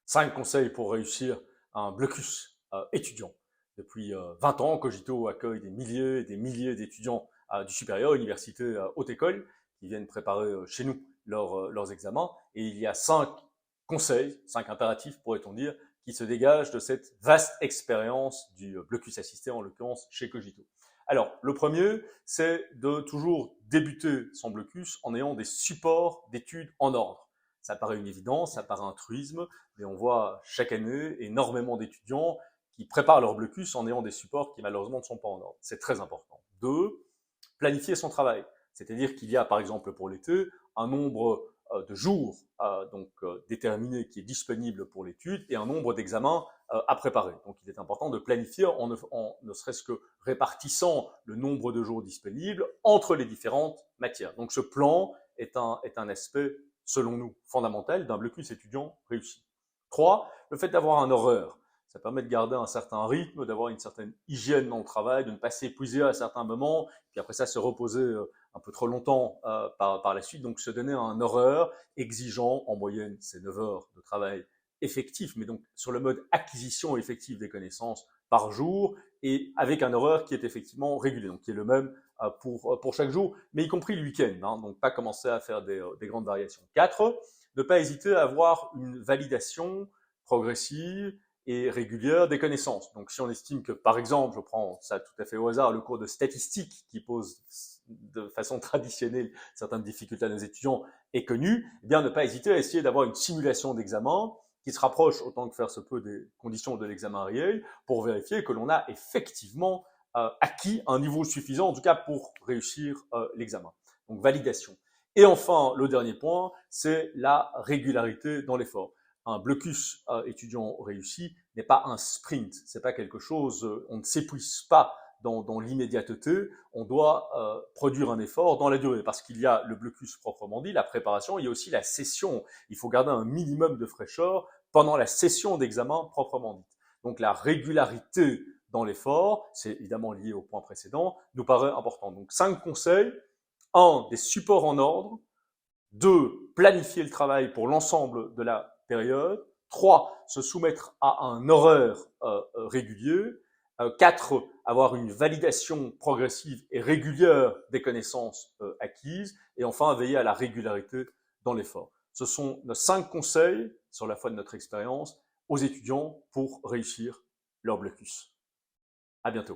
5 conseils pour réussir un blocus étudiant. Depuis 20 ans, Cogito accueille des milliers et des milliers d'étudiants du supérieur, université, haute école, qui viennent préparer chez nous leurs examens. Et il y a 5 conseils, 5 impératifs, pourrait-on dire, qui se dégagent de cette vaste expérience du blocus assisté, en l'occurrence chez Cogito. Alors, le premier, c'est de toujours débuter son blocus en ayant des supports d'études en ordre. Ça paraît une évidence, ça paraît un truisme, mais on voit chaque année énormément d'étudiants qui préparent leur blocus en ayant des supports qui malheureusement ne sont pas en ordre. C'est très important. Deux, planifier son travail. C'est-à-dire qu'il y a par exemple pour l'été un nombre de jours déterminé qui est disponible pour l'étude et un nombre d'examens à préparer. Donc il est important de planifier en ne serait-ce que répartissant le nombre de jours disponibles entre les différentes matières. Donc ce plan est un aspect, selon nous, fondamental d'un blocus étudiant réussi. 3, le fait d'avoir un horaire. Ça permet de garder un certain rythme, d'avoir une certaine hygiène dans le travail, de ne pas s'épuiser à certains moments, puis après ça se reposer un peu trop longtemps par la suite. Donc se donner un horaire exigeant, en moyenne c'est 9 heures de travail effectif, mais donc sur le mode acquisition effective des connaissances par jour, et avec un horaire qui est effectivement régulier, donc qui est le même pour chaque jour, mais y compris le week-end, hein, donc pas commencer à faire des grandes variations. 4, ne pas hésiter à avoir une validation progressive et régulière des connaissances. Donc si on estime que, par exemple, je prends ça tout à fait au hasard, le cours de statistique qui pose de façon traditionnelle certaines difficultés à nos étudiants est connu, eh bien ne pas hésiter à essayer d'avoir une simulation d'examen qui se rapproche autant que faire se peut des conditions de l'examen réel pour vérifier que l'on a effectivement acquis un niveau suffisant, en tout cas pour réussir l'examen. Donc validation. Et enfin, le dernier point, c'est la régularité dans l'effort. Un blocus étudiant réussi n'est pas un sprint, c'est pas quelque chose, on ne s'épuise pas dans l'immédiateté, on doit produire un effort dans la durée, parce qu'il y a le blocus proprement dit, la préparation, il y a aussi la session. Il faut garder un minimum de fraîcheur pendant la session d'examen proprement dite. Donc la régularité dans l'effort, c'est évidemment lié au point précédent, nous paraît important. Donc 5 conseils. 1, des supports en ordre. 2, planifier le travail pour l'ensemble de la période. 3, se soumettre à un horaire régulier. 4, avoir une validation progressive et régulière des connaissances acquises. Et enfin, veiller à la régularité dans l'effort. Ce sont nos 5 conseils, sur la foi de notre expérience, aux étudiants pour réussir leur blocus. À bientôt.